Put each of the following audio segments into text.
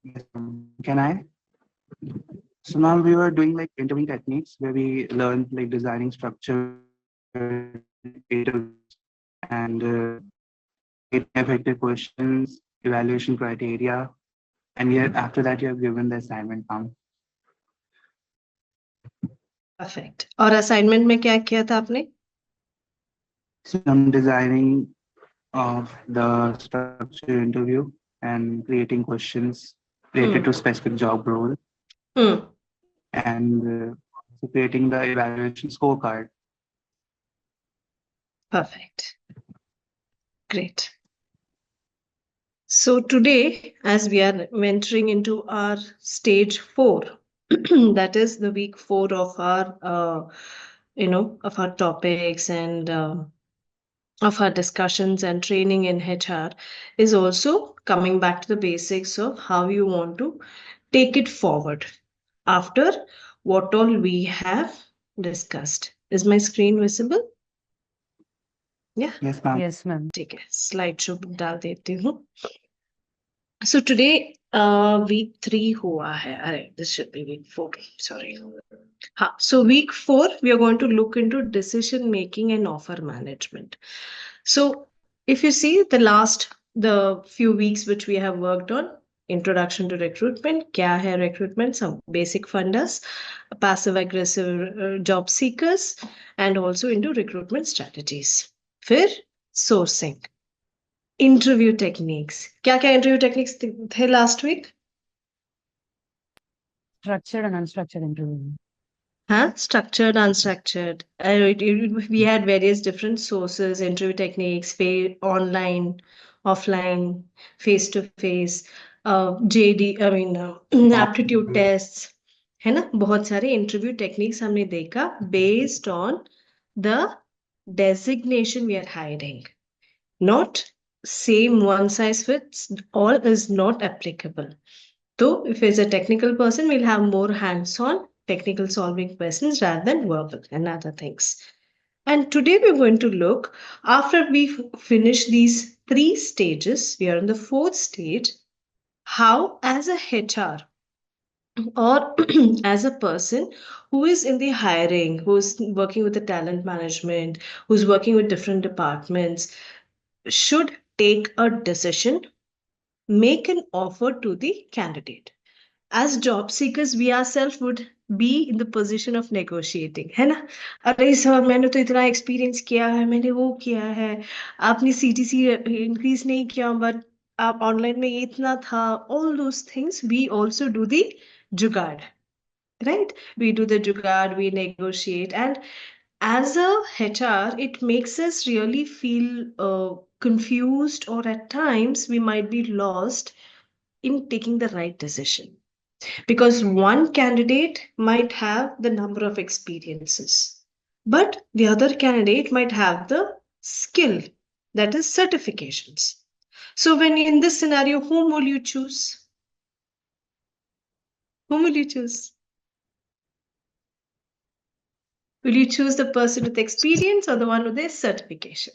Yes, can I? So now we were doing like interviewing techniques where we learned like designing structured interviews and creating effective questions, evaluation criteria, and yet after that you have given the assignment now. Perfect और assignment में क्या किया था आपने Some designing of the structured interview and creating questions related to specific job role and also creating the evaluation scorecard. Perfect. Great. So today, as we are venturing into our stage 4, that is the week 4 of our, of our topics and of our discussions and training in HR, is also coming back to the basics of how you want to take it forward after what all we have discussed. Is my screen visible? Yeah. Yes, ma'am. Yes, ma'am. ठीक है slide show डाल देती हूँ so today week 3 हुआ है अरे this should be weak 4 sorry हाँ so week 4 we are going to look into decision making and offer management. So if you see the few weeks which we have worked on introduction to recruitment, क्या है recruitment, some basic funders, passive aggressive job seekers, and also into recruitment strategies. फिर sourcing, interview techniques. क्या क्या interview techniques थे last week? Structured and unstructured interview. Huh? Structured, unstructured. We had various different sources, interview techniques, online, offline, face to face, JD, I mean, aptitude tests. है ना बहुत सारे interview techniques हमने देखा based on the designation we are hiring not same one size fits all is not applicable. So if it's a technical person, we'll have more hands-on technical solving questions rather than verbal and other things. And today we're going to look, after we finish these 3 stages, we are in the 4th stage, how as a HR or as a person who is in the hiring, who's working with the talent management, who's working with different departments, should take a decision, make an offer to the candidate. As job seekers, we ourselves would be in the position of negotiating, है ना? अरे sir मैंने तो इतना experience किया है मैंने वो किया है आपने CTC इंक्रीज नहीं किया बट आप ऑनलाइन में ये इतना था all those things we also do the जुगाड़ right we do the jugaad we negotiate and as a HR it makes us really feel confused or at times we might be lost in taking the right decision because one candidate might have the number of experiences but the other candidate might have the skill that is certifications. So when in this scenario whom will you choose? Whom will you choose? Will you choose the person with experience or the one with their certification?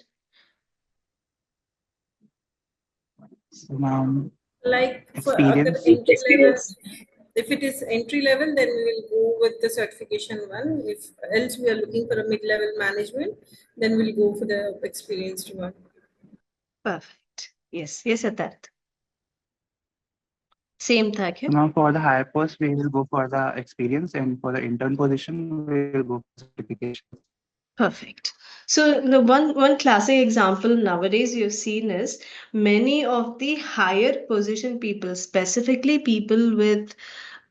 So now Like for experience. entry level, if it is entry level, then we will go with the certification one. If else we are looking for a mid-level management, then we'll go for the experienced one. Perfect. Yes, at that. Same tag here. Now for the higher post, we will go for the experience, and for the intern position, we will go for certification. Perfect. So the one classic example nowadays you've seen is many of the higher position people, specifically people with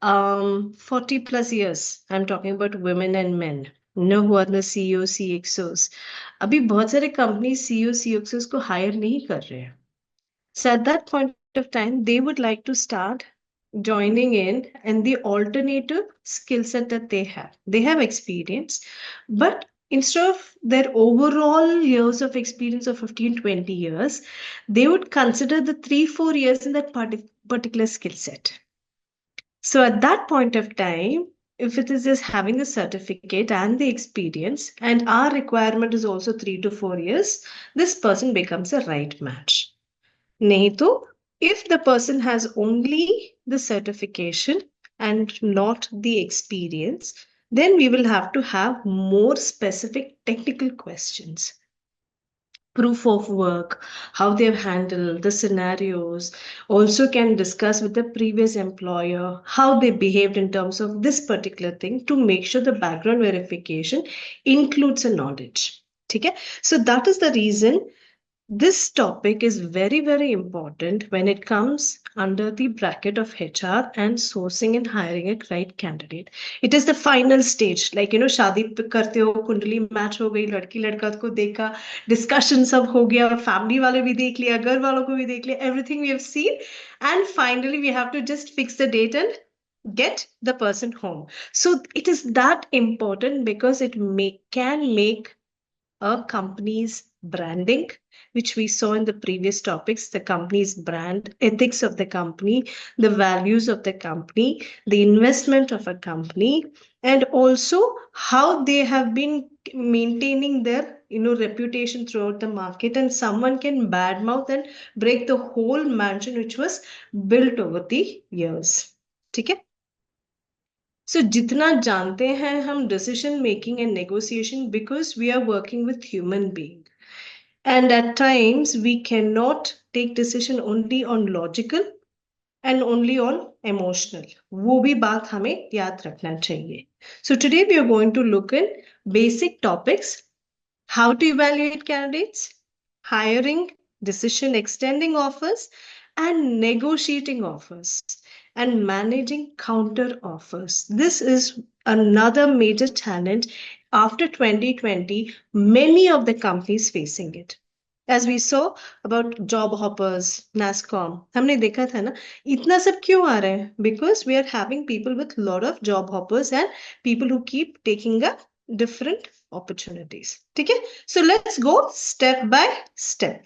40 plus years. I'm talking about women and men. Who are the CEO, CXOs. अभी बहुत सारे companies CEO, CXOs को hire नहीं कर रहे हैं. So at that point of time, they would like to start joining in and the alternative skill set that they have. They have experience, but instead of their overall years of experience of 15-20 years, they would consider the 3-4 years in that particular skill set. So at that point of time, if it is just having a certificate and the experience, and our requirement is also 3 to 4 years, this person becomes a right match. नहीं तो if the person has only the certification and not the experience, then we will have to have more specific technical questions. Proof of work, how they've handled the scenarios, also can discuss with the previous employer how they behaved in terms of this particular thing to make sure the background verification includes a knowledge. Okay? So that is the reason this topic is very, very important when it comes under the bracket of HR and sourcing and hiring a right candidate. It is the final stage. Like, शादी करते हो, कुंडली match हो गई, लड़की लड़का को देखा, discussion सब हो गया, family वाले भी देख लिया, घर वालों को भी देख लिया, everything we have seen. And finally, we have to just fix the date and get the person home. So it is that important because it can make a company's branding, which we saw in the previous topics, the company's brand, ethics of the company, the values of the company, the investment of a company, and also how they have been maintaining their reputation throughout the market. And someone can badmouth and break the whole mansion which was built over the years. ठीक है? So जितना जानते हैं हम decision making and negotiation, because we are working with human being. And at times we cannot take decision only on logical and only on emotional. वो भी बात हमें याद रखना चाहिए. So today we are going to look in basic topics: how to evaluate candidates, hiring, decision extending offers, and negotiating offers, and managing counter offers. This is another major challenge after 2020, many of the companies facing it. As we saw about job hoppers, NASCOM, हमने देखा था ना, इतना सब क्यों आ रहा है? Because we are having people with lot of job hoppers and people who keep taking up different opportunities. Okay, so let's go step by step.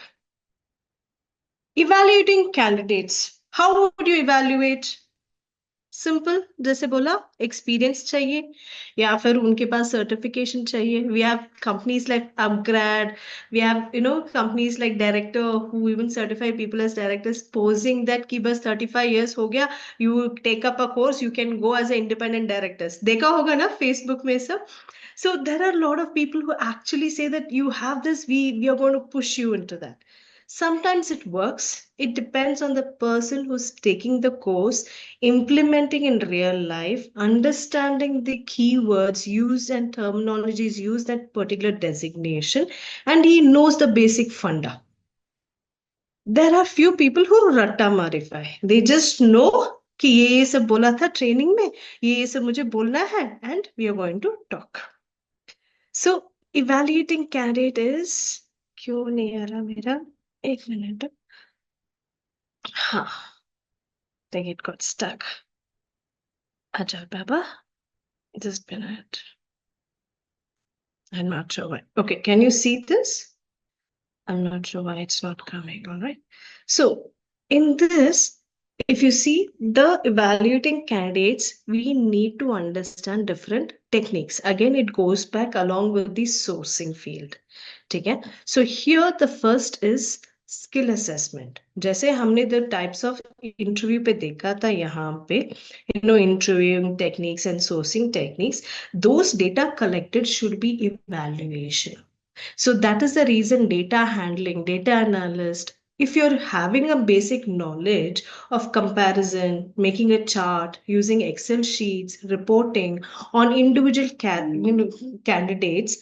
Evaluating candidates. How would you evaluate? Simple, जैसे बोला, experience चाहिए या फिर उनके पास certification चाहिए. We have companies like upGrad, we have companies like director who even certify people as directors, posing that कि बस 35 years हो गया, you take up a course, you can go as a independent directors. देखा होगा ना Facebook में सब. So there are a lot of people who actually say that you have this, we are going to push you into that. Sometimes it works. It depends on the person who's taking the course, implementing in real life, understanding the keywords used and terminologies used, that particular designation, and he knows the basic funda. There are few people who ratta marify. They just know कि ये सब बोला था training में, ये सब मुझे बोलना है, and we are going to talk. So evaluating candidate is, क्यों नहीं आ रहा मेरा? एक मिनट. हाँ, I think it got stuck. Ajay Baba, just a minute. I'm not sure why. Okay, can you see this? I'm not sure why it's not coming. All right. So in this, if you see the evaluating candidates, we need to understand different techniques. Again, it goes back along with the sourcing field. Okay. So here the first is skill assessment. जैसे हमने the types of interview पे देखा था यहाँ पे, interviewing techniques and sourcing techniques, those data collected should be evaluation. So that is the reason data handling, data analyst, if you're having a basic knowledge of comparison, making a chart, using Excel sheets, reporting on individual candidates,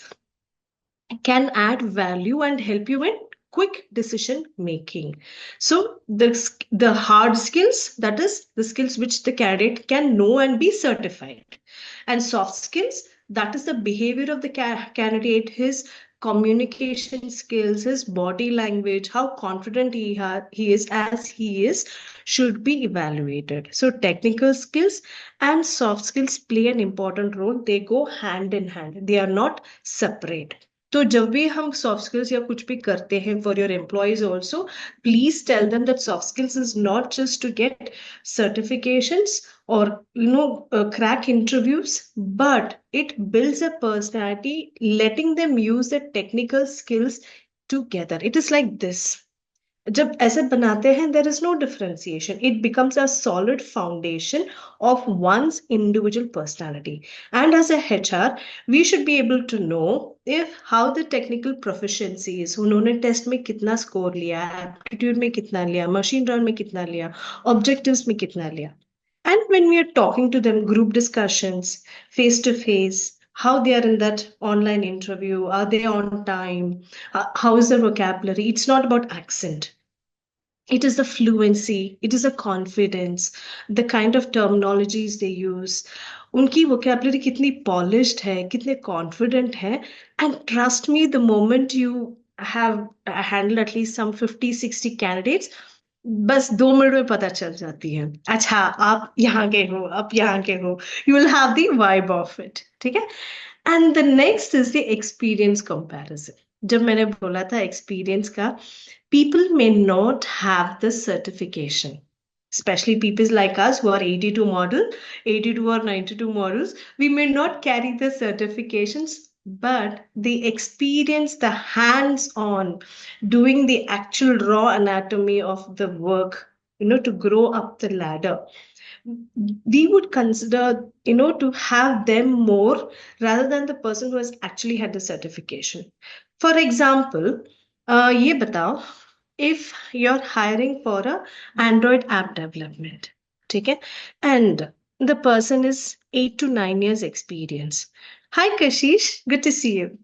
can add value and help you in quick decision making. So the hard skills, that is the skills which the candidate can know and be certified. And soft skills, that is the behavior of the candidate, his communication skills, his body language, how confident he is as he is, should be evaluated. So technical skills and soft skills play an important role. They go hand in hand. They are not separate. तो जब भी हम soft skills या कुछ भी करते हैं for your employees also, please tell them that soft skills is not just to get certifications or crack interviews, but it builds a personality, letting them use the technical skills together. It is like this. जब ऐसे बनाते हैं, there is no differentiation. It becomes a solid foundation of one's individual personality. And as a HR, we should be able to know if how the technical proficiencies, उन्होंने test में कितना score लिया, aptitude में कितना लिया, machine learn में कितना लिया, ऑब्जेक्टिव्स में कितना लिया. And when we are talking to them, group discussions, face to face, how they are in that online interview, are they on time, how is their vocabulary? It's not about accent, it is the fluency, it is a confidence, the kind of terminologies they use, उनकी vocabulary कितनी polished है, कितने confident है. And trust me, the moment you have handled at least some 50-60 candidates, बस 2 minute में पता चल जाती है, अच्छा आप यहाँ के हो, आप यहाँ के हो. You will have the vibe of it. ठीक है. And the next is the experience comparison. जब मैंने बोला था experience का, people may not have the certification, especially people like us who are 82 model, 82 or 92 models, we may not carry the certifications, but the experience, the hands-on, doing the actual raw anatomy of the work, to grow up the ladder, we would consider, to have them more rather than the person who has actually had the certification. For example, ye batao, if you're hiring for a Android app development, okay, and the person is 8 to 9 years experience. Hi Kashish, good to see you.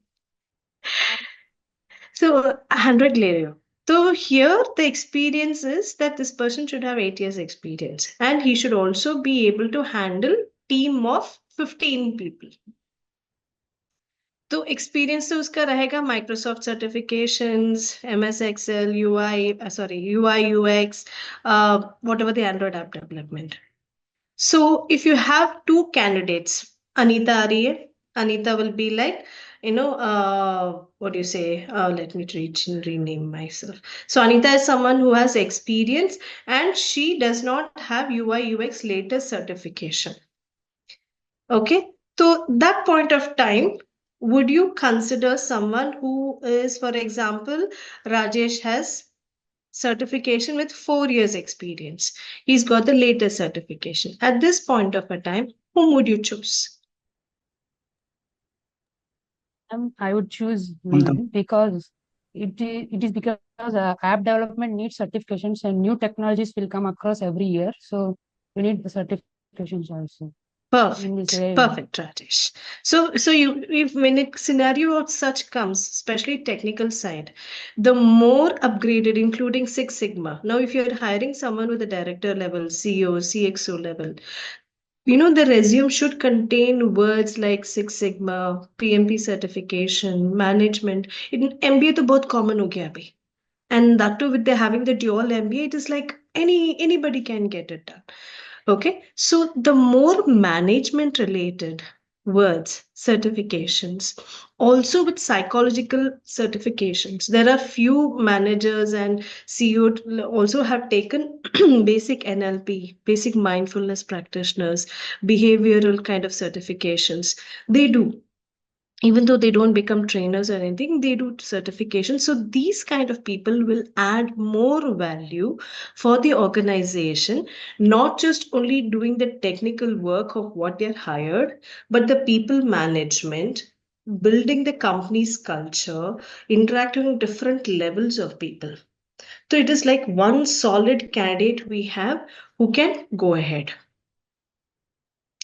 So 100 ले रहे हो. So here the experience is that this person should have 8 years experience, and he should also be able to handle team of 15 people. तो experience तो उसका रहेगा Microsoft certifications, MS Excel, UI UX, whatever the Android app development. So if you have 2 candidates, Anita aa rahi hai, Anita will be like, what do you say? Let me rename myself. So Anita is someone who has experience and she does not have UI UX latest certification. Okay, so that point of time, would you consider someone who is, for example, Rajesh has certification with 4 years experience. He's got the latest certification. At this point of a time, whom would you choose? I would choose me because it is because app development needs certifications and new technologies will come across every year. So we need the certifications also. Perfect, Rajesh. So you, if when a scenario of such comes, especially technical side, the more upgraded, including Six Sigma. Now, if you're hiring someone with a director level, CEO, CXO level, the resume should contain words like Six Sigma, PMP certification, management. In MBA, तो बहुत common हो गया अभी. And that too, with the having the dual MBA, it is like anybody can get it done. Okay, so the more management related words, certifications, also with psychological certifications. There are few managers and CEO also have taken basic NLP, basic mindfulness practitioners, behavioral kind of certifications. They do, even though they don't become trainers or anything, they do certification. So these kind of people will add more value for the organization, not just only doing the technical work of what they're hired, but the people management, building the company's culture, interacting with different levels of people. So it is like one solid candidate we have who can go ahead.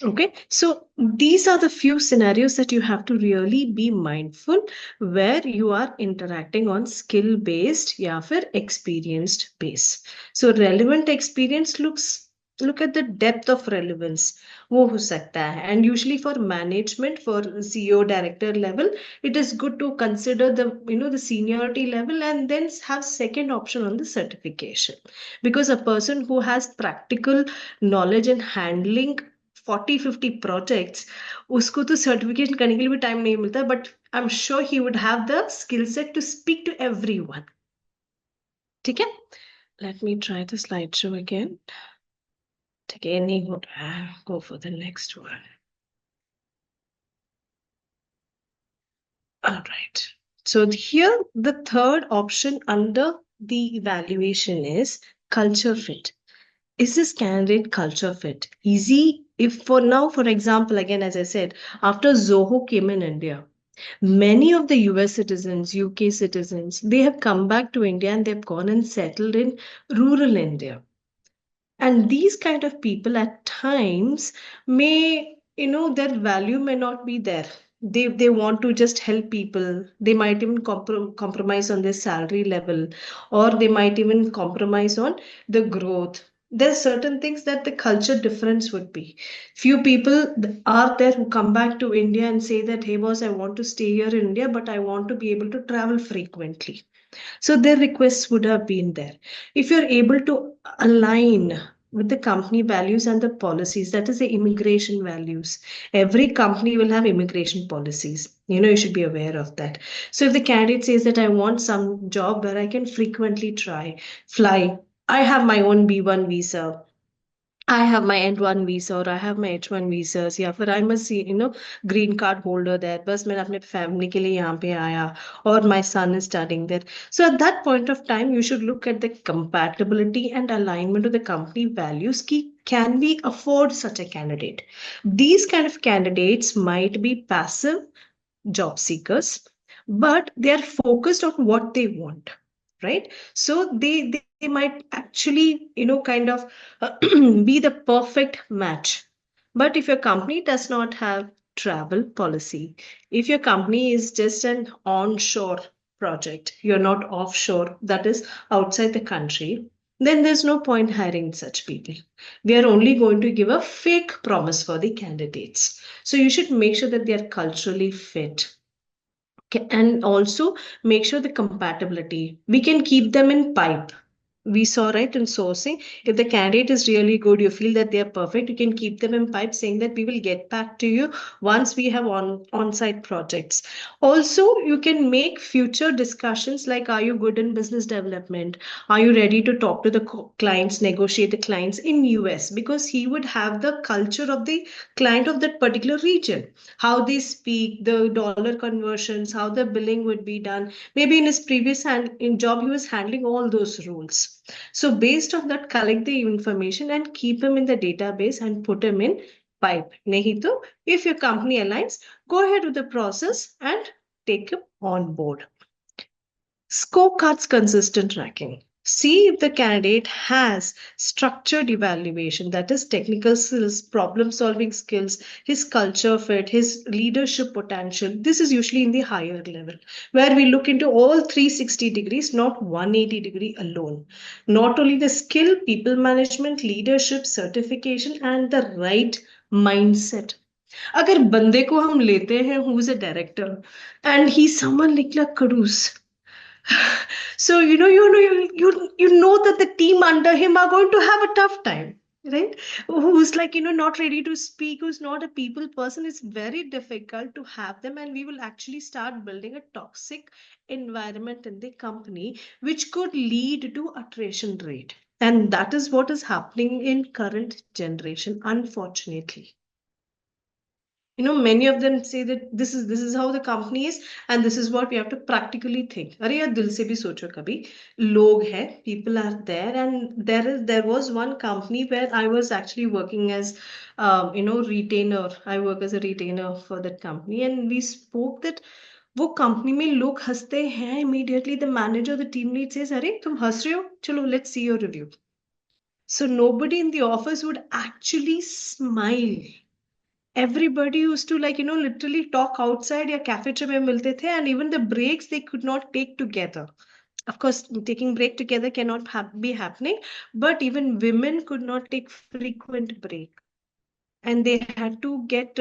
Okay, so these are the few scenarios that you have to really be mindful where you are interacting on skill based या फिर experienced base. So relevant experience look at the depth of relevance. वो हो सकता है, and usually for management, for CEO director level, it is good to consider the seniority level and then have second option on the certification, because a person who has practical knowledge in handling 40-50 projects, उसको तो certification करने के लिए भी time नहीं मिलता, but I'm sure he would have the skill set to speak to everyone. ठीक है? Let me try the slideshow again. ठीक है, नहीं हो रहा है. Go for the next one. All right. So here the third option under the evaluation is culture fit. Is this candidate culture fit? Easy. If for now, for example, again, as I said, after Zoho came in India, many of the US citizens, UK citizens, they have come back to India and they've gone and settled in rural India. And these kind of people at times may, their value may not be there. They want to just help people. They might even compromise on their salary level, or they might even compromise on the growth. There's certain things that the culture difference would be. Few people are there who come back to India and say that, hey boss, I want to stay here in India, but I want to be able to travel frequently. So their requests would have been there. If you're able to align with the company values and the policies, that is the immigration values. Every company will have immigration policies. You should be aware of that. So if the candidate says that I want some job where I can frequently fly, I have my own B1 visa, I have my N1 visa or I have my H1 visas या फिर I must see green card holder there बस मैंने अपने family के लिए यहाँ पे आया or my son is studying there. So at that point of time you should look at the compatibility and alignment of the company values ki can we afford such a candidate. These kind of candidates might be passive job seekers, but they are focused on what they want, right? So they might actually kind of be the perfect match. But if your company does not have travel policy, if your company is just an onshore project, you're not offshore, that is outside the country, then there's no point hiring such people. We are only going to give a fake promise for the candidates. So you should make sure that they are culturally fit. And also make sure the compatibility. We can keep them in pipe. We saw right in sourcing, if the candidate is really good, you feel that they are perfect, you can keep them in pipe saying that we will get back to you once we have on-site projects. Also, you can make future discussions like, are you good in business development? Are you ready to talk to the clients, negotiate the clients in US? Because he would have the culture of the client of that particular region, how they speak, the dollar conversions, how the billing would be done. Maybe in his previous in job, he was handling all those rules. So based on that, collect the information and keep him in the database and put him in pipe. Nahi to, if your company aligns, go ahead with the process and take him on board. Scorecards consistent tracking. See if the candidate has structured evaluation, that is technical skills, problem solving skills, his culture fit, his leadership potential. This is usually in the higher level where we look into all 360 degrees, not 180 degree alone. Not only the skill, people management, leadership, certification, and the right mindset. अगर बंदे को हम लेते हैं who is a director and he's someone like Kadus, so you know that the team under him are going to have a tough time, right? Who's like not ready to speak, who's not a people person. It's very difficult to have them, and we will actually start building a toxic environment in the company, which could lead to attrition rate. And that is what is happening in current generation, unfortunately. Many of them say that this is how the company is and this is what we have to practically think. अरे यार दिल से भी सोचो कभी, लोग हैं, people are there, and there was one company where I was actually working as retainer. I work as a retainer for that company, and we spoke that वो कंपनी में लोग हंसते हैं. Immediately the manager, the team lead says, अरे तुम हंस रहे हो, चलो let's see your review. So nobody in the office would actually smile. Everybody used to literally talk outside या cafeteria में मिलते थे, and even the breaks they could not take together. Of course, taking break together cannot be happening, but even women could not take frequent break, and they had to get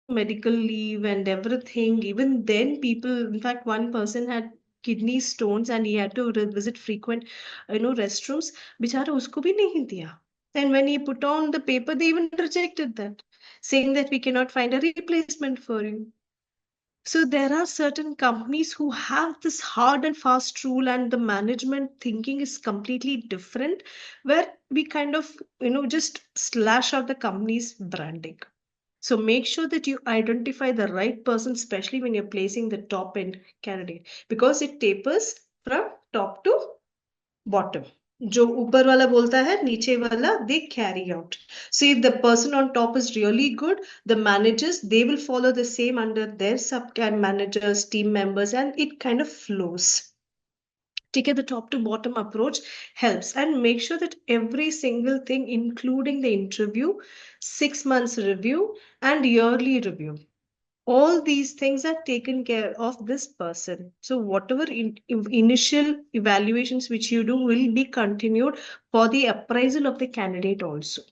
medical leave and everything. Even then, people, in fact, one person had kidney stones and he had to visit frequent restrooms. बेचारा उसको भी नहीं दिया. And when he put on the paper, they even rejected that, saying that we cannot find a replacement for you. So there are certain companies who have this hard and fast rule, and the management thinking is completely different, where we kind of just slash out the company's branding. So make sure that you identify the right person, especially when you're placing the top end candidate, because it tapers from top to bottom. जो ऊपर वाला बोलता है नीचे वाला they carry out. So if the person on top is really good, the managers they will follow the same under their sub managers, team members, and it kind of flows. Take the top to bottom approach helps, and make sure that every single thing, including the interview, 6 months review, and yearly review, all these things are taken care of this person. So whatever initial evaluations which you do will be continued for the appraisal of the candidate also.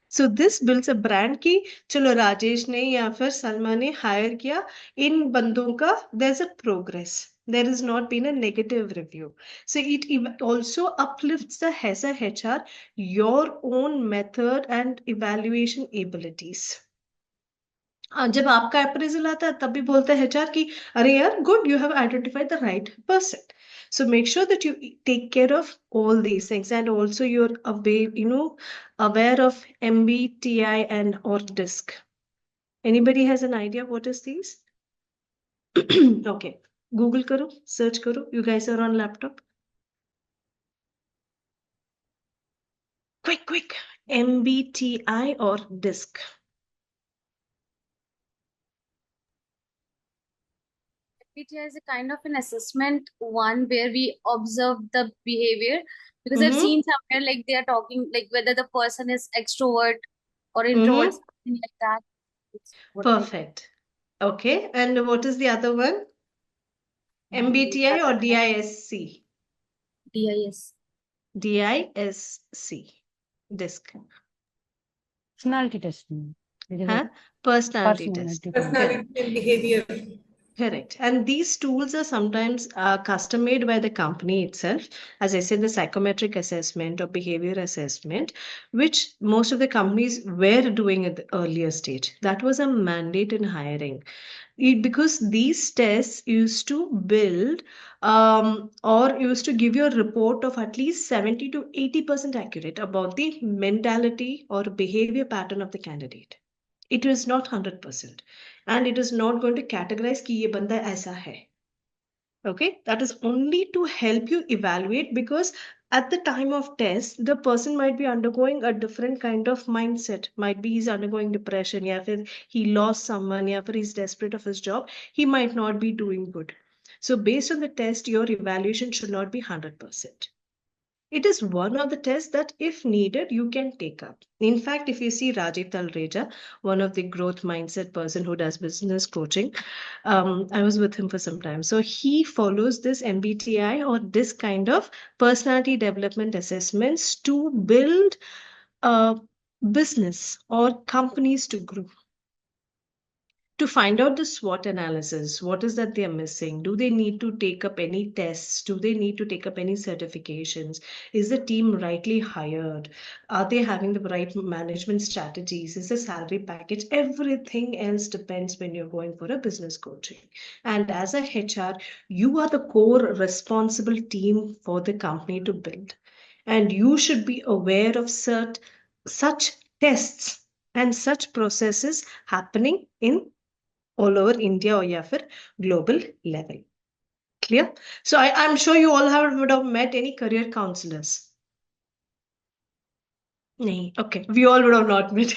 So this builds a brand ki chalo Rajesh ne ya fir Salma ne hire kiya, in bandon ka there's a progress, there has not been a negative review. So it also uplifts the as a HR your own method and evaluation abilities. जब आपका appraisal आता है तब भी बोलते हैं HR की अरे यार good you have identified the right person. So make sure that you take care of all these things, and also you're aware of MBTI and or DISC. Anybody has an idea what is these? Okay, Google karo, search karo. You guys are on laptop. Quick. MBTI or DISC. MBTI is a kind of an assessment one where we observe the behavior, because I've seen somewhere like they are talking like whether the person is extrovert or introvert, something like that. Perfect. Okay, and what is the other one? MBTI or DISC? DIS. DISC. DISC. Personality testing. It is a Personality test. Personality and behavior. Correct. And these tools are sometimes custom made by the company itself. As I said, the psychometric assessment or behavior assessment, which most of the companies were doing at the earlier stage. That was a mandate in hiring. Because these tests used to build or used to give you a report of at least 70 to 80% accurate about the mentality or behavior pattern of the candidate. It is not 100%, and it is not going to categorize कि ये बंदा ऐसा है. Okay, that is only to help you evaluate, because at the time of test the person might be undergoing a different kind of mindset. Might be he's undergoing depression, या फिर he lost someone, या फिर he's desperate of his job, he might not be doing good. So based on the test your evaluation should not be 100%. It is one of the tests that, if needed, you can take up. In fact, if you see Rajiv Talreja, one of the growth mindset person who does business coaching, I was with him for some time. So he follows this MBTI or this kind of personality development assessments to build a business or companies to grow. To find out the SWOT analysis, what is that they are missing? Do they need to take up any tests? Do they need to take up any certifications? Is the team rightly hired? Are they having the right management strategies? Is the salary package? Everything else depends when you're going for a business coaching. And as a HR, you are the core responsible team for the company to build. And you should be aware of such tests and such processes happening in all over India or yeah, global level. Clear? So I'm sure you all would have met any career counselors. Okay, we all would have not met.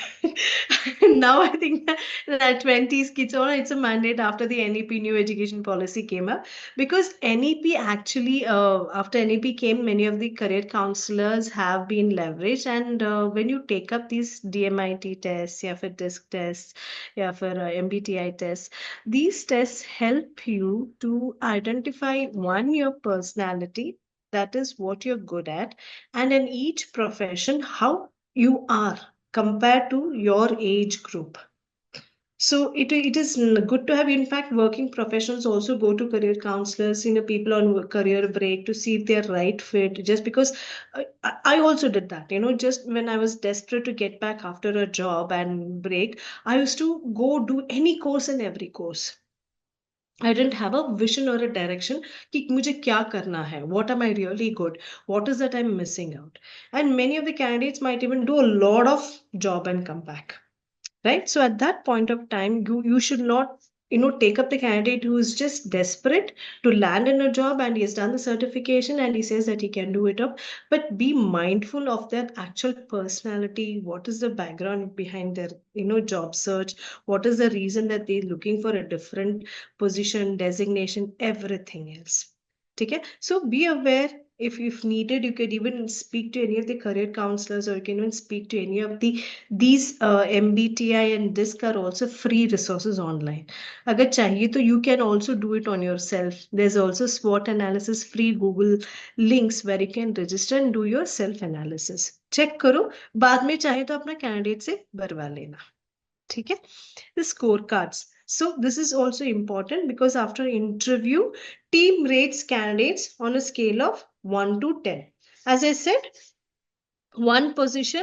Now I think that 20s kids, it's a mandate after the NEP new education policy came up, because NEP actually, after NEP came, many of the career counselors have been leveraged. And when you take up these DMIT tests, yeah, for DISC tests, yeah, for MBTI tests, these tests help you to identify your personality, that is what you're good at, and in each profession, how you are compared to your age group. So it is good to have. In fact, working professionals also go to career counselors, people on career break, to see if they're right fit. Just because I also did that, just when I was desperate to get back after a job and break, I used to go do any course and every course. I didn't have a vision or a direction कि मुझे क्या करना है, what am I really good, what is that I'm missing out. And many of the candidates might even do a lot of job and come back, right? So at that point of time, you should not take up the candidate who is just desperate to land in a job and he has done the certification and he says that he can do it up, but be mindful of their actual personality. What is the background behind their job search? What is the reason that they're looking for a different position, designation, everything else? Okay, so be aware. If needed, you could even speak to any of the career counselors, or you can even speak to any of these MBTI and DISC are also free resources online. अगर चाहिए तो you can also do it on yourself. There's also SWOT analysis, free Google links where you can register and do your self analysis. Check करो, बाद में चाहे तो अपना candidate से भरवा लेना. ठीक है? The scorecards. So this is also important because after interview, team rates candidates on a scale of 1 to 10. As I said, one position,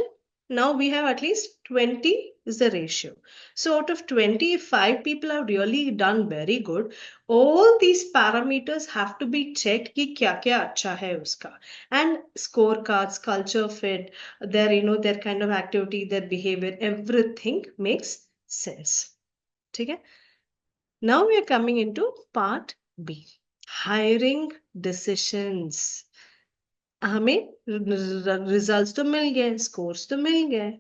now we have at least 20 is the ratio. So out of 20, if 5 people have really done very good, all these parameters have to be checked कि क्या क्या अच्छा है उसका. And scorecards, culture fit, their kind of activity, their behavior, everything makes sense. ठीक है? Now we are coming into part B, hiring decisions. हमें results तो मिल गए, स्कोर्स तो मिल गए,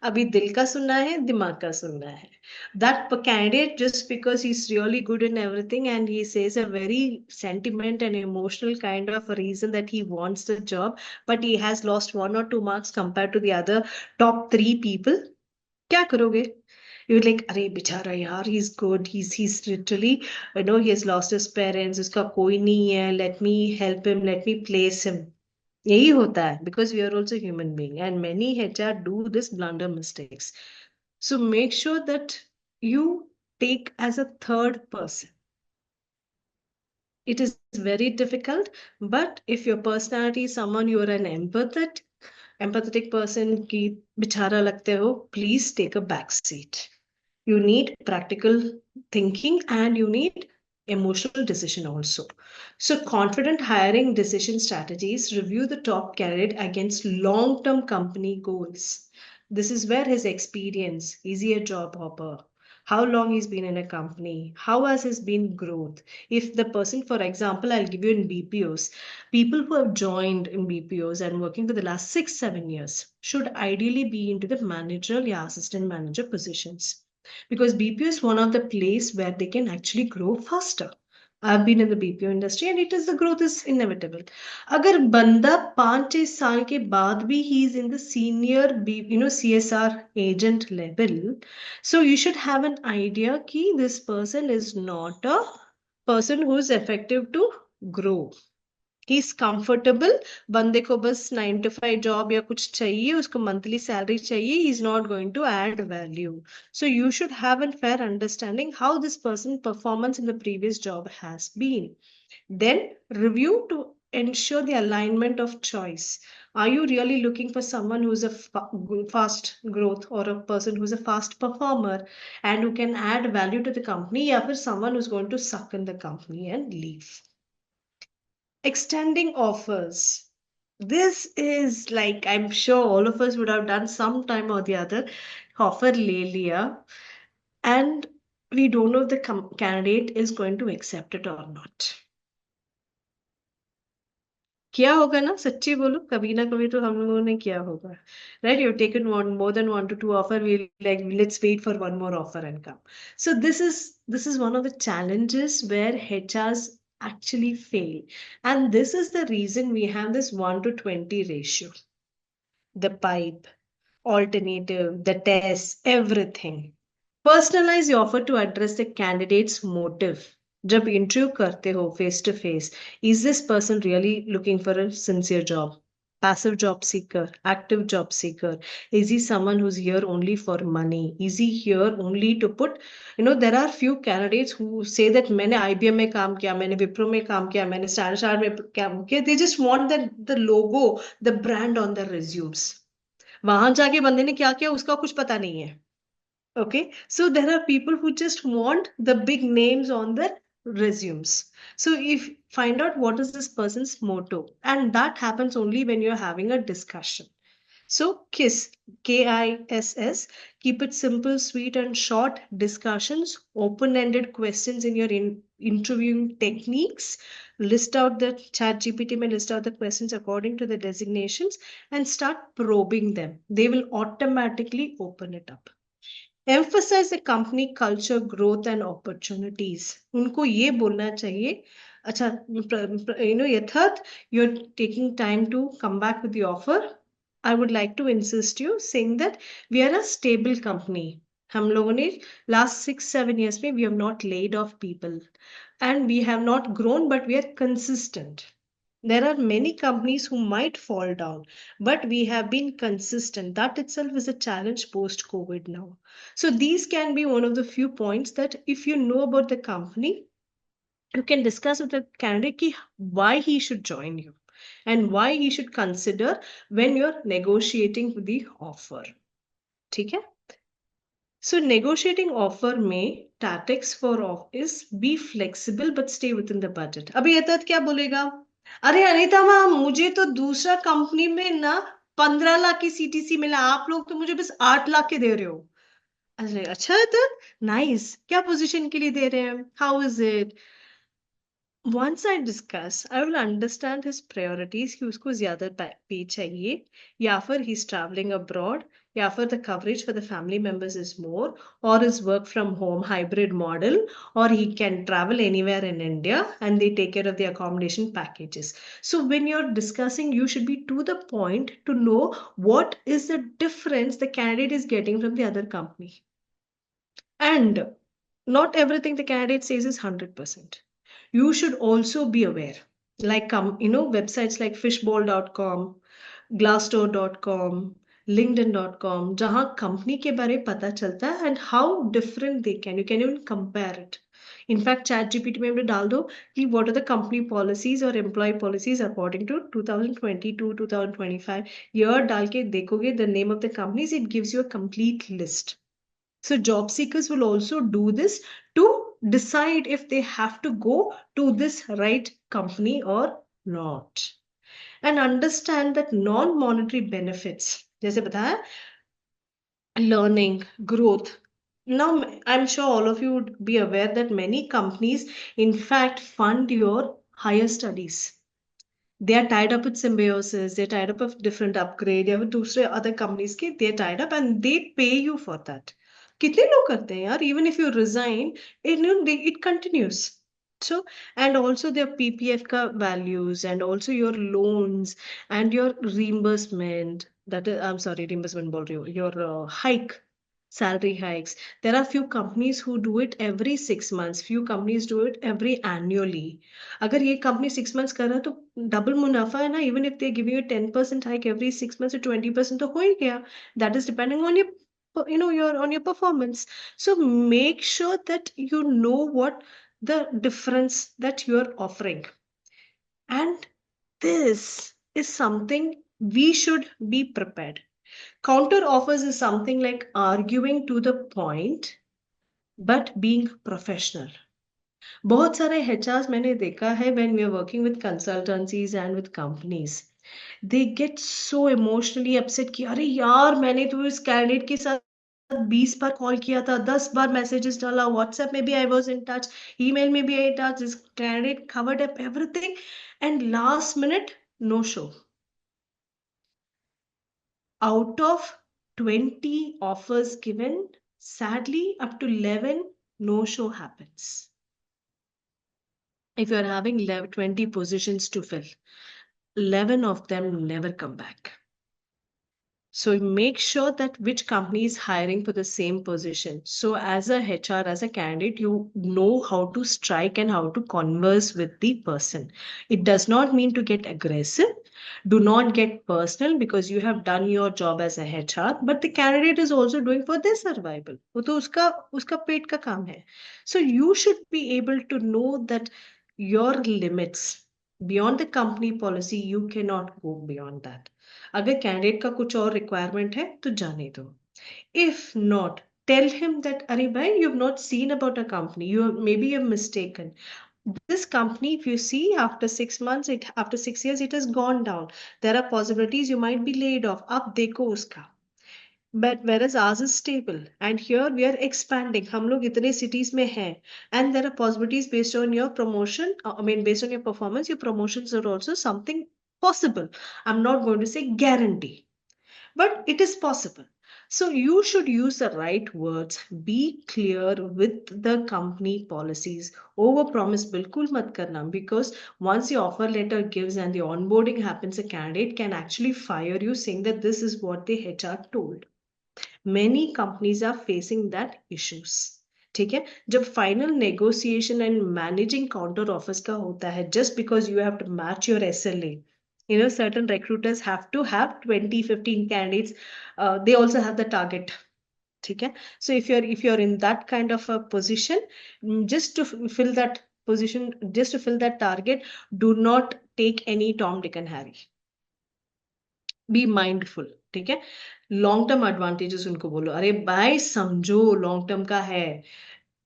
अभी दिल का सुनना है, दिमाग का सुनना है. That candidate, just because he's really good in everything and he says a very sentiment and emotional kind of a reason that he wants the job, but he has lost 1 or 2 marks compared to the other top 3 people, क्या करोगे? You're like, अरे बेचारा यार, he's good, he's literally, he has lost his parents, उसका कोई नहीं है, let me help him, let me place him. यही होता है, because we are also human being and many HR do this blunder mistakes. So make sure that you take as a third person. It is very difficult, but if your personality is someone you are an empathetic person ki bichara lagte ho, please take a back seat. You need practical thinking and you need emotional decision also. So confident hiring decision strategies, review the top candidate against long-term company goals. This is where his experience, is he a job hopper? How long he's been in a company? How has his been growth? If the person, for example, I'll give you in BPOs, people who have joined in BPOs and working for the last 6-7 years should ideally be into the managerial or assistant manager positions, because BPO is one of the place where they can actually grow faster. I've been in the BPO industry and the growth is inevitable. अगर बंदा 5-6 साल के बाद भी he is in the senior CSR agent level, so you should have an idea कि this person is not a person who is effective to grow. He's comfortable, बंदे को बस 9 to 5 job या कुछ चाहिए, उसको monthly salary चाहिए, he's not going to add value. So you should have a fair understanding how this person's performance in the previous job has been. Then review to ensure the alignment of choice. Are you really looking for someone who's a fast growth, or a person who's a fast performer and who can add value to the company, or for someone who's going to suck in the company and leave? Extending offers. This is like, I'm sure all of us would have done some time or the other. Offer le liya, and we don't know if the candidate is going to accept it or not. किया होगा ना, सच्ची बोलो, कभी ना कभी तो हम लोगों ने किया होगा, right? You've taken more than 1 to 2 offer, we like, let's wait for one more offer and come. So this is one of the challenges where HRs actually fail, and this is the reason we have this 1 to 20 ratio, the pipe, alternative, the test, everything. Personalize your offer to address the candidate's motive. जब interview करते हो face to face, is this person really looking for a sincere job? Passive job seeker, active job seeker? Is he someone who's here only for money? Is he here only to put, there are few candidates who say that मैंने IBM में काम किया, मैंने Wipro में काम किया, मैंने Standard में काम किया. They just want the logo, the brand on their resumes. वहां जाके बंदे ने क्या किया उसका कुछ पता नहीं है. Okay, so there are people who just want the big names on their resumes. So if find out what is this person's motto, and that happens only when you're having a discussion. So KISS, KISS, keep it simple, sweet, and short discussions, open-ended questions in your interviewing techniques. List out the chat GPT may list out the questions according to the designations and start probing them. They will automatically open it up. Emphasize the company culture, growth and opportunities. उनको ये बोलना चाहिए, अच्छा, यथार्थ, you're taking time to come back with the offer. I would like to insist you saying that we are a stable company. हम लोगों ने last 6-7 years में we have not laid off people and we have not grown, but we are consistent. There are many companies who might fall down, but we have been consistent. That itself is a challenge post COVID now. So these can be one of the few points that if you know about the company, you can discuss with the candidate why he should join you and why he should consider when you're negotiating the offer. ठीक है? So negotiating offer में tactics for off is be flexible but stay within the budget. अभी यथार्थ क्या बोलेगा? अरे Anita ma'am, मुझे तो दूसरा कंपनी में ना 15 लाख की सीटीसी मिला, आप लोग तो मुझे बस 8 लाख के दे रहे हो. अरे अच्छा यथार्थ, नाइस, क्या पोजीशन के लिए दे रहे हैं? How is it? Once I discuss, I will understand his priorities कि उसको ज्यादा पे चाहिए, या फिर he's traveling abroad, या फिर the coverage for the family members is more, or his work from home hybrid model, or he can travel anywhere in India and they take care of the accommodation packages. So when you're discussing, you should be to the point to know what is the difference the candidate is getting from the other company. And not everything the candidate says is 100%. You should also be aware, like websites like fishbowl.com, glassdoor.com, linkedin.com, जहाँ company के बारे में पता चलता है and how different they can. You can even compare it. In fact, ChatGPT में हमने डाल दो कि what are the company policies or employee policies according to 2022, 2025. year डाल के देखोगे the name of the companies, it gives you a complete list. So job seekers will also do this to decide if they have to go to this right company or not. And understand that non-monetary benefits, जैसे बताया, learning, growth. Now, I'm sure all of you would be aware that many companies, in fact, fund your higher studies. They are tied up with Symbiosis, they're tied up with different upgrade, या फिर दूसरे other companies के, they're tied up and they pay you for that. कितने लोग करते हैं यार? Even if you resign, it continues. So, and also their PPF ka values and also your loans and your reimbursement. That is, I'm sorry, reimbursement बोल रही हूँ. Your hike, salary hikes. There are few companies who do it every 6 months. Few companies do it every annually. अगर ये company 6 months कर रहा है तो double मुनाफा है ना. Even if they're giving you 10% hike every 6 months to 20% तो हो ही गया. That is depending on your performance. So make sure that you know what the difference that you're offering. And this is something we should be prepared. Counter offers is something like arguing to the point, but being professional. बहुत सारे HRs मैंने देखा है when we are working with consultancies and with companies, they get so emotionally upset कि अरे यार मैंने तो इस कैंडिडेट के साथ 20 बार कॉल किया था, 10 बार मैसेजेस डाला, व्हाट्सएप में भी I was in touch, email में भी I touch, this candidate covered up everything and last minute no show. Out of 20 offers given, sadly up to 11 no show happens. If you are having 20 positions to fill, 11 of them never come back. So make sure that which company is hiring for the same position. So as a HR, as a candidate, you know how to strike and how to converse with the person. It does not mean to get aggressive. Do not get personal because you have done your job as a HR, but the candidate is also doing for their survival. वो तो उसका पेट का काम है. So you should be able to know that your limits beyond the company policy, you cannot go beyond that. अगर candidate का कुछ और रिक्वायरमेंट है तो जाने दो. If not, tell him that अरे भाई, you have not seen about a company, maybe you have mistaken. This company, if you see after 6 months, after 6 years, it has gone down. There are possibilities you might be laid off. Ab dekho uska. But whereas ours is stable, and here we are expanding. हम लोग इतने cities में हैं, and there are possibilities based on your promotion. I mean, based on your performance, your promotions are also something possible. I'm not going to say guarantee, but it is possible. So you should use the right words. Be clear with the company policies. Over promise bilkul mat karna, because once the offer letter gives and the onboarding happens, a candidate can actually fire you saying that this is what the HR told. Many companies are facing that issues. ठीक है, जब final negotiation and managing counter offers का होता है, just because you have to match your SLA, you know, certain recruiters have to have 20-15 candidates. They also have the target. ठीक है, so if you're in that kind of a position, just to fill that position, just to fill that target, do not take any Tom, Dick and Harry. Be mindful. ठीक है, long term advantages उनको बोलो, अरे भाई समझो long term का है.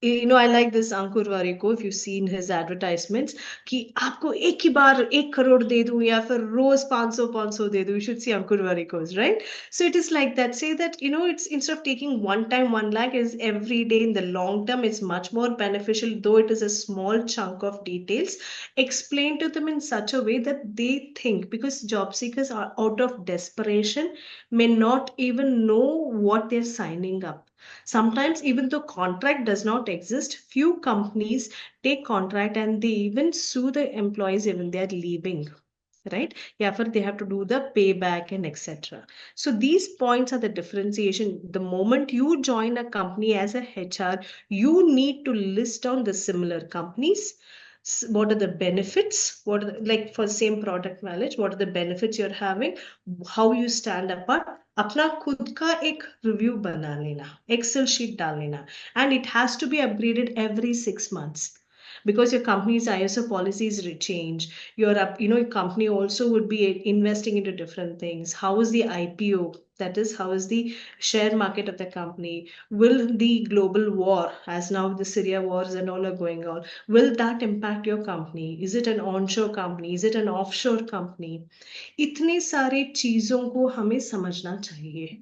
You know, I like this Ankur Wariko, if you've seen his advertisements, कि आपको एक ही बार 1 करोड़ दे दूं या फिर रोज 500 दे दूं. You should see Ankur Wariko's, right? So it is like that. Say that, you know, it's instead of taking one time 1 lakh, is every day. In the long term, it's much more beneficial, though it is a small chunk of details. Explain to them in such a way that they think, because job seekers are out of desperation, may not even know what they're signing up. Sometimes, even though contract does not exist, few companies take contract and they even sue the employees even they are leaving, right? Yeah, for they have to do the payback and etc. So these points are the differentiation. The moment you join a company as a HR, you need to list down the similar companies. What are the benefits? What are the, like for same product knowledge, what are the benefits you're having? How you stand apart? अपना खुद का एक review बना लेना, Excel sheet डाल लेना, and it has to be upgraded every 6 months, because your company's ISO policies change. Your your company also would be investing into different things. How is the IPO? That is, how is the share market of the company? Will the global war, as now the Syria wars and all are going on, will that impact your company? Is it an onshore company? Is it an offshore company? इतने सारे चीजों को हमें समझना चाहिए.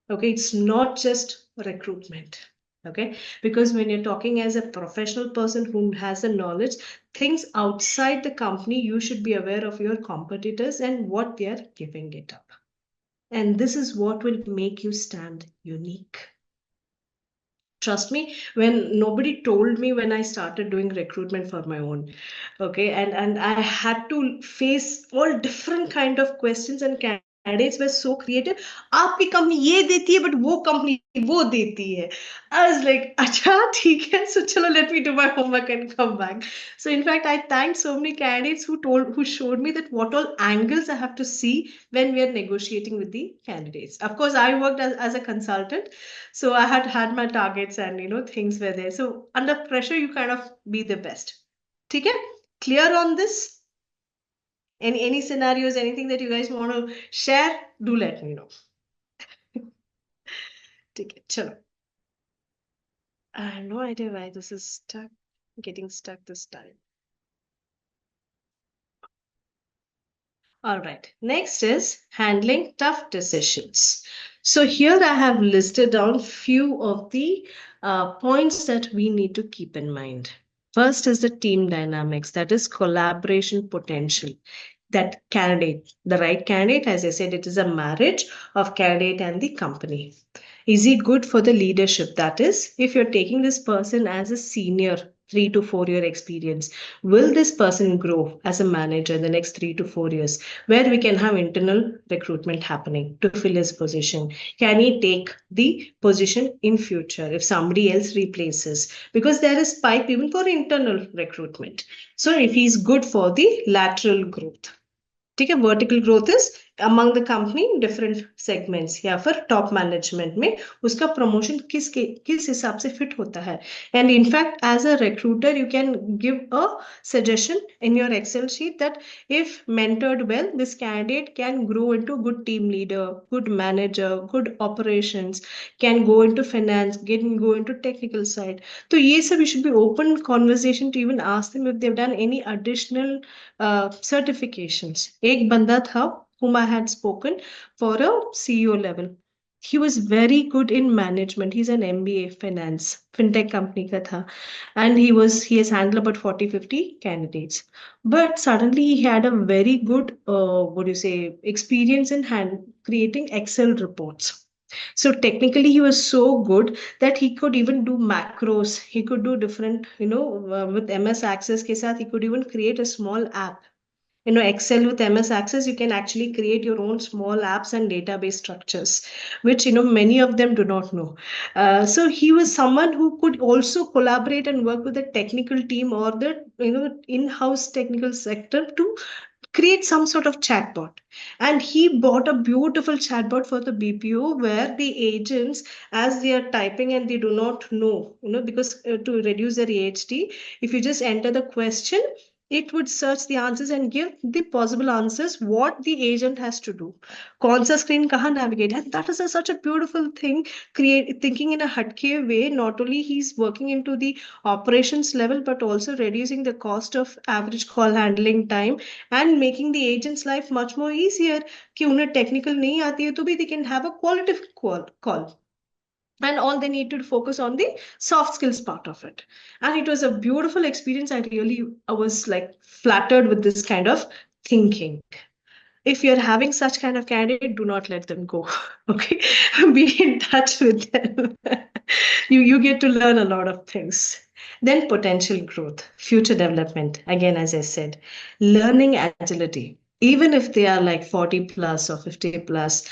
Okay, it's not just recruitment. Okay, because when you're talking as a professional person who has the knowledge, things outside the company, you should be aware of your competitors and what they are giving it up. And this is what will make you stand unique. Trust me, when nobody told me when I started doing recruitment for my own, okay, and I had to face all different kind of questions, and candidates were so creative. आपकी company ये देती है, but वो company वो देती है. I was like, अच्छा ठीक है, so चलो, let me do my homework and come back. So in fact, I thanked so many candidates who showed me that what all angles I have to see when we are negotiating with the candidates. Of course, I worked as a consultant, so I had my targets and things were there. So under pressure, you kind of be the best. Okay, clear on this? Any scenarios, anything that you guys want to share, do let me know. Okay, chalo. I have no idea why this is getting stuck this time. All right, next is handling tough decisions. So here I have listed down few of the points that we need to keep in mind. First is the team dynamics, that is collaboration potential. That candidate, the right candidate, as I said, it is a marriage of candidate and the company. Is he good for the leadership? That is, if you're taking this person as a senior, 3 to 4 year experience, will this person grow as a manager in the next 3 to 4 years, where we can have internal recruitment happening to fill his position? Can he take the position in future if somebody else replaces? Because there is pipe even for internal recruitment. So if he's good for the lateral growth. Okay, vertical growth is among the company different segments या फिर top management में उसका promotion किस हिसाब से fit होता है. And in fact, as a recruiter, you can give a suggestion in your Excel sheet that if mentored well, this candidate can grow into good team leader, good manager, good operations, can go into finance, can go into technical side. So yes, we should be open conversation to even ask them if they've done any additional certifications. एक बंदा था whom I had spoken for a CEO level. He was very good in management. He's an MBA finance, fintech company ka tha. And he has handled about 40-50 candidates. But suddenly he had a very good, experience in creating Excel reports. So technically he was so good that he could even do macros. He could do different, with MS Access ke saath, he could even create a small app. Excel with MS Access, you can actually create your own small apps and database structures, which many of them do not know. So he was someone who could also collaborate and work with the technical team or the in-house technical sector to create some sort of chatbot. And he bought a beautiful chatbot for the BPO where the agents, as they are typing and they do not know, because to reduce their AHT, if you just enter the question, it would search the answers and give the possible answers what the agent has to do. कौन सा screen कहाँ navigate, and that is such a beautiful thing. Thinking in a hatke way, not only he's working into the operations level but also reducing the cost of average call handling time and making the agent's life much more easier. कि उन्हें technical नहीं आती है तो भी they can have a qualitative call. And all they need to focus on the soft skills part of it. And it was a beautiful experience. I was like flattered with this kind of thinking. If you're having such kind of candidate, do not let them go. Okay, be in touch with them. You get to learn a lot of things. Then potential growth, future development. Again, as I said, learning agility. Even if they are like 40 plus or 50 plus,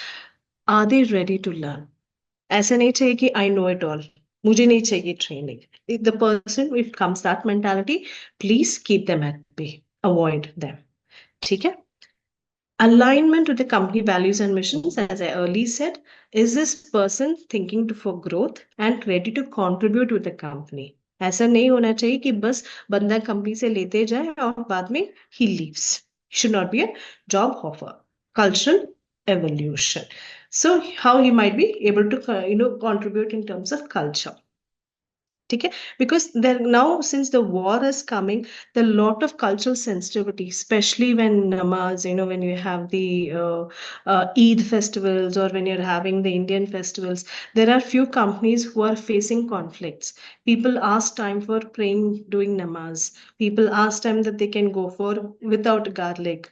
are they ready to learn? ऐसा नहीं चाहिए कि I know it all. मुझे नहीं चाहिए training. The person, if comes that mentality, please keep them at bay. Avoid them. ठीक है? Alignment with the company values and missions, as I earlier said, is this person thinking for growth and ready to contribute with the company? ऐसा नहीं होना चाहिए कि बस बंदा company से लेते जाए और बाद में he leaves. Should not be a job offer. Cultural evolution. So how he might be able to contribute in terms of culture. Okay, because there now, since the war is coming, there are a lot of cultural sensitivity, especially when namaz, when you have the Eid festivals or when you're having the Indian festivals, there are few companies who are facing conflicts. People ask time for praying, doing namaz. People ask time that they can go for without garlic.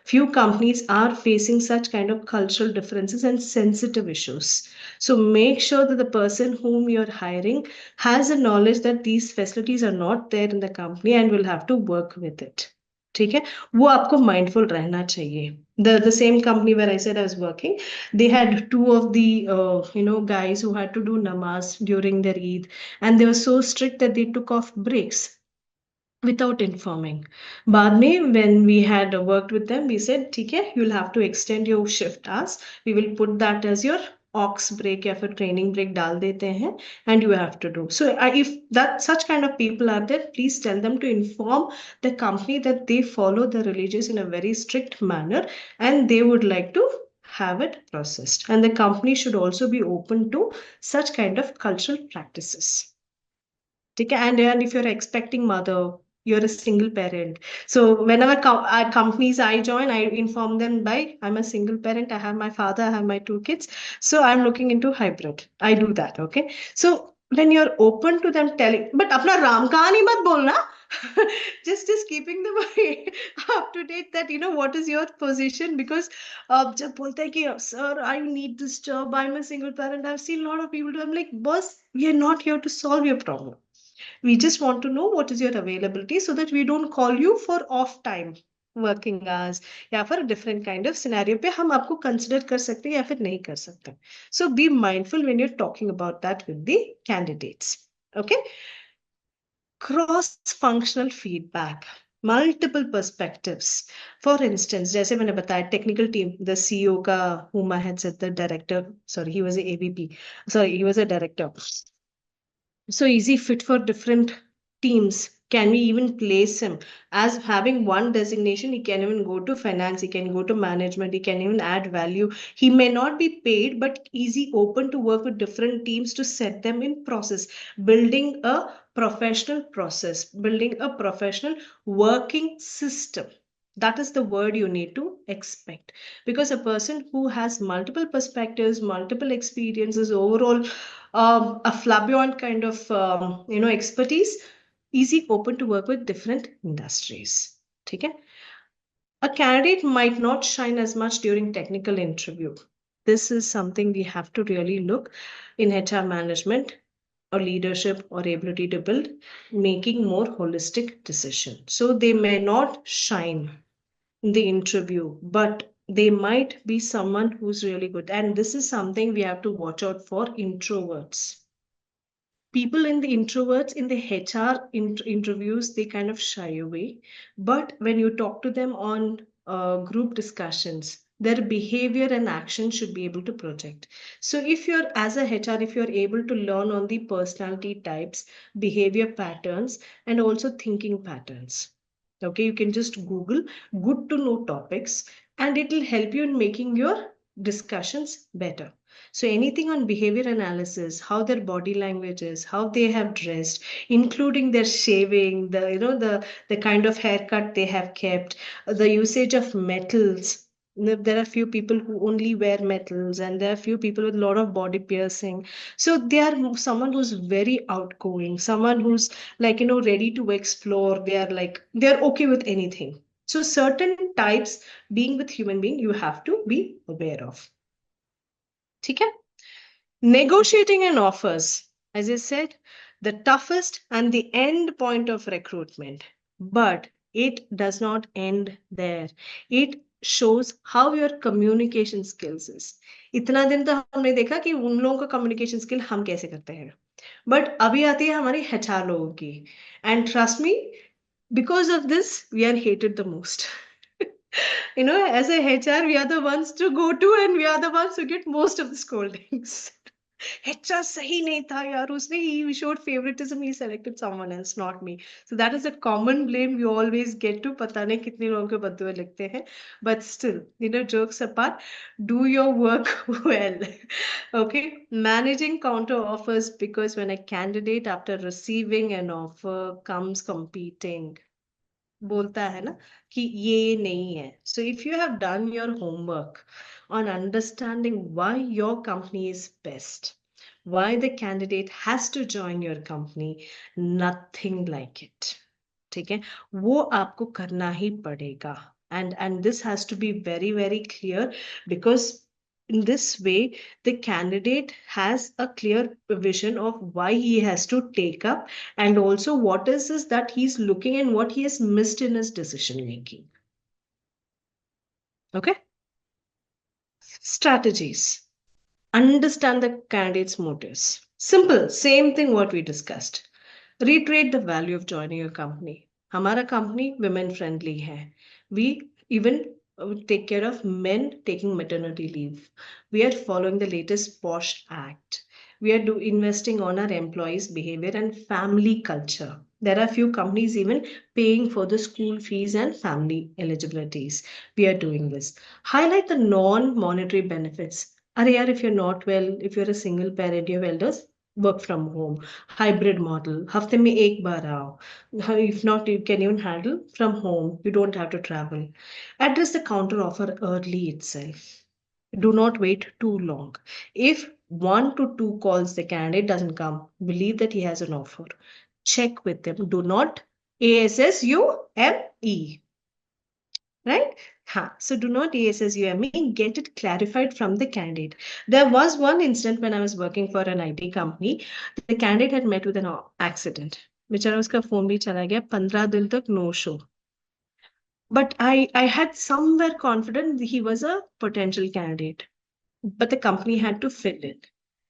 Few companies are facing such kind of cultural differences and sensitive issues. So make sure that the person whom you're hiring has a knowledge that these facilities are not there in the company and will have to work with it. ठीक है, वो आपको mindful रहना चाहिए. The same company where I said I was working, they had two of the guys who had to do namaz during their Eid, and they were so strict that they took off breaks without informing. बाद में, when we had worked with them, we said, ठीक है, you'll have to extend your shift hours. We will put that as your ox break या फिर training break डाल देते हैं, and you have to do. So if that such kind of people are there, please tell them to inform the company that they follow the religious in a very strict manner and they would like to have it processed. And the company should also be open to such kind of cultural practices. Okay, and if you're expecting mother, you're a single parent. So whenever companies I join, I inform them by I'm a single parent. I have my father, I have my two kids. So I'm looking into hybrid. I do that. Okay. So when you're open to them telling, but apna Ram kahani mat bolna. just keeping them up to date that what is your position, because जब बोलते हैं कि sir I need this job, I'm a single parent, I've seen a lot of people do. I'm like, boss, we are not here to solve your problem. We just want to know what is your availability so that we don't call you for off time working hours या फिर different kind of scenario पे हम आपको consider कर सकते हैं या फिर नहीं कर सकते. So be mindful when you're talking about that with the candidates. Okay. Cross-functional feedback. multiple perspectives. For instance, जैसे मैंने बताया technical team, the CEO का whom I had said the director, sorry, he was a AVP, sorry, he was a director. So easy fit for different teams. Can we even place him as having one designation? He can even go to finance, he can go to management, he can even add value. He may not be paid, but easy open to work with different teams to set them in process, building a professional process, building a professional working system. That is the word you need to expect, because a person who has multiple perspectives, multiple experiences, overall a flamboyant kind of expertise, easy open to work with different industries. Okay? A candidate might not shine as much during technical interview. This is something we have to really look in HR management or leadership or ability to build, making more holistic decision. So they may not shine in the interview, but they might be someone who's really good. And this is something we have to watch out for introverts. People in the introverts in the HR interviews, they kind of shy away. But when you talk to them on group discussions, their behavior and action should be able to project. So if you're as a HR, if you're able to learn on the personality types, behavior patterns, and also thinking patterns. Okay, you can just Google good to know topics and it will help you in making your discussions better. So anything on behavior analysis, how their body language is, how they have dressed, including their shaving, the kind of haircut they have kept, the usage of metals. There are few people who only wear metals, and there are few people with a lot of body piercing. So they are someone who's very outgoing, someone who's ready to explore. They're okay with anything. So certain types being with human being you have to be aware of. Okay? Negotiating and offers, as I said, the toughest and the end point of recruitment. But it does not end there. It shows how your communication skills is. इतना दिन तो हमने देखा कि उन लोगों का communication skill हम कैसे करते हैं. But अभी आती है हमारी HR लोगों की. And trust me, because of this, we are hated the most. As a HR, we are the ones to go to and we are the ones who get most of the scoldings. HR sahi nahi tha yaar, usne he showed favoritism, he selected someone else, not me. So that is a common blame you always get to. Pata nahi kitne logon ke badduए likhte hain. But still, jokes apart, do your work well. Okay, managing counter offers, because when a candidate after receiving an offer comes competing, बोलता है ना कि ये नहीं है. So if you have done your homework on understanding why your company is best, why the candidate has to join your company, nothing like it. ठीक है, वो आपको करना ही पड़ेगा. And this has to be very, very clear, because in this way, the candidate has a clear vision of why he has to take up, and also what is this that he's looking and what he has missed in his decision making. Okay? Strategies. Understand the candidate's motives. Simple, same thing what we discussed. Reiterate the value of joining your company. हमारा company women friendly है. We even take care of men taking maternity leave. We are following the latest POSH Act. We are investing on our employees' behavior and family culture. There are few companies even paying for the school fees and family eligibilities. We are doing this. Highlight the non-monetary benefits. Arey yaar, if you're not well, if you're a single parent, you have elders, work from home, hybrid model, हफ्ते में एक बार आओ. If not, you can even handle from home. You don't have to travel. Address the counter offer early itself. Do not wait too long. If 1 to 2 calls the candidate doesn't come, believe that he has an offer. Check with them. Do not ASSUME. Right? So do not ASSUME, get it clarified from the candidate. There was one incident when I was working for an IT company. The candidate had met with an accident. बेचारा उसका phone भी चला गया, 15 दिन तक no show. But I had somewhere confident he was a potential candidate, but the company had to fill it.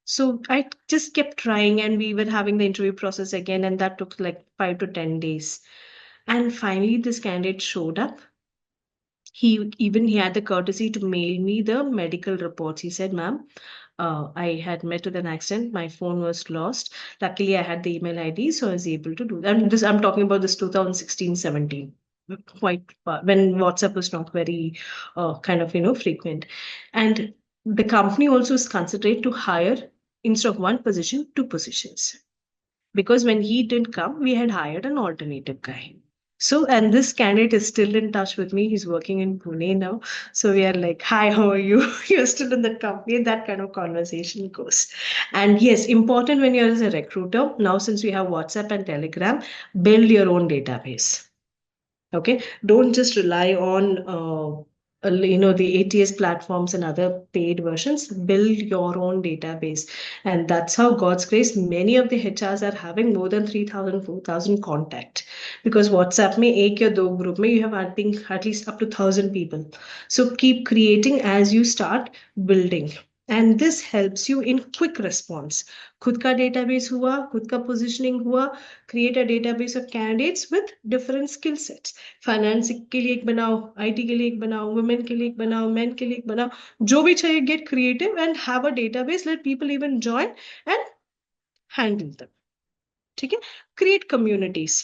So I just kept trying, and we were having the interview process again, and that took like 5 to 10 days. And finally, this candidate showed up. He had the courtesy to mail me the medical reports. He said, "Ma'am, I had met with an accident. My phone was lost. Luckily, I had the email ID, so I was able to do that." I'm talking about this 2016-17, quite when WhatsApp was not very kind of frequent. And the company also is considered to hire, instead of one position, two positions, because when he didn't come, we had hired an alternative guy. So, and this candidate is still in touch with me. He's working in Pune now. So we are like, "Hi, how are you?" You're still in that company. That kind of conversation goes. And yes, important when you're as a recruiter. Now, since we have WhatsApp and Telegram, build your own database. Okay, don't just rely on the ATS platforms and other paid versions. Build your own database, and that's how, God's grace, many of the HRs are having more than 3,000, 4,000 contact, because WhatsApp में एक या दो group में you have, I think, at least up to 1,000 people. So keep creating as you start building, and this helps you in quick response. खुद का database हुआ, खुद का positioning हुआ, create a database of candidates with different skill sets. Finance के लिए एक बनाओ, IT के लिए एक बनाओ, वुमेन के लिए एक बनाओ, मेन के लिए एक बनाओ, जो भी चाहिए, get creative and have a database, let people even join and handle them. ठीक है, create communities.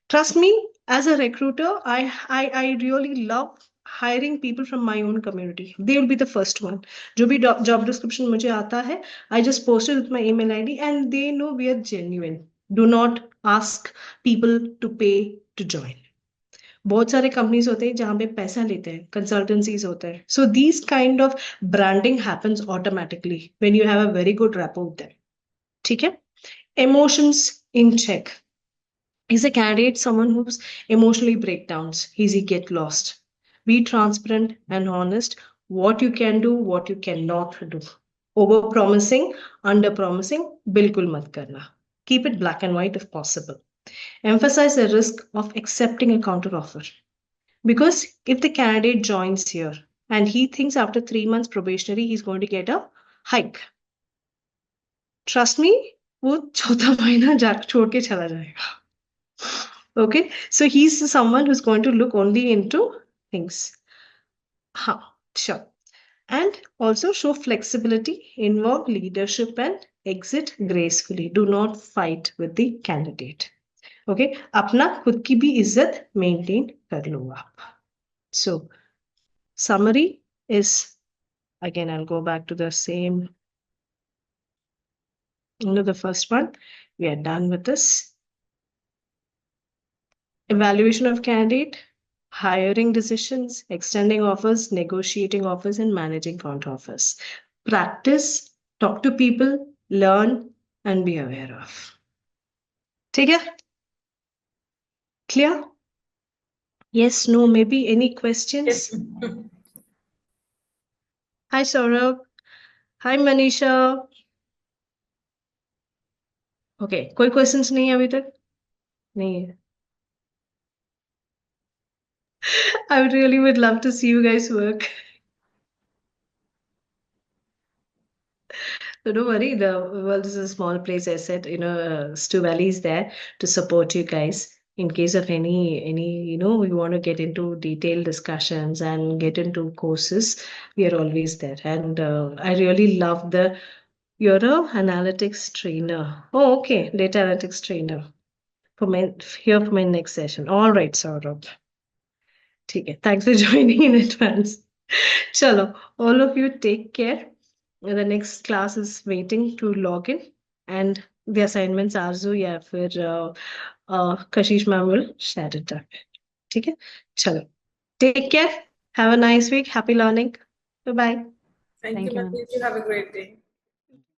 Trust me, as a recruiter, I really love hiring people from my own community. They will be the first one. जो भी job description मुझे आता है, I just post it with my email ID and they know we are genuine. Do not ask people to pay to join. बहुत सारे companies होते हैं जहां पे पैसा लेते हैं, कंसल्टेंसीज होते हैं. So these kind of branding happens automatically when you have a very good rapport with them. ठीक है, emotions in check. Is a candidate someone who's emotionally breakdowns, easy get lost? Be transparent and honest. What you can do, what you cannot do. Over promising, under promising, bilkul mat karna. Keep it black and white if possible. Emphasize the risk of accepting a counter offer. Because if the candidate joins here and he thinks after 3 months probationary he's going to get a hike, trust me, वो चौथा महीना जाके छोड़ के चला जाएगा. Okay, so he's someone who's going to look only into things. Sure. And also show flexibility, involve leadership and exit gracefully. Do not fight with the candidate. Okay, अपना खुद की भी इज्जत maintain कर लो आप. So summary is, again, I'll go back to the same, the first one. We are done with this. Evaluation of candidate, hiring decisions, extending offers, negotiating offers, and managing counter offers. Practice, talk to people, learn, and be aware of. ठीक है? Clear? Yes, no, maybe any questions? Yes. Hi, Saurabh. Hi, Manisha. Okay, कोई questions नहीं है अभी तक? नहीं है. I really would love to see you guys work. So don't worry, the world is a small place. I said, Stu Valley is there to support you guys in case of any, we want to get into detailed discussions and get into courses. We are always there. And I really love you're a analytics trainer. Oh, okay, data analytics trainer. Here for my next session. All right, Saurabh. ठीक है, thanks for joining in advance. Chalo, all of you take care. The next class is waiting to log in, and the assignments Arzu या फिर Kashish ma'am will share it up. ठीक है, चलो, take care. Have a nice week. Happy learning. Bye bye. Thank Thank you, you, ma'am. Matthew. You have a great day.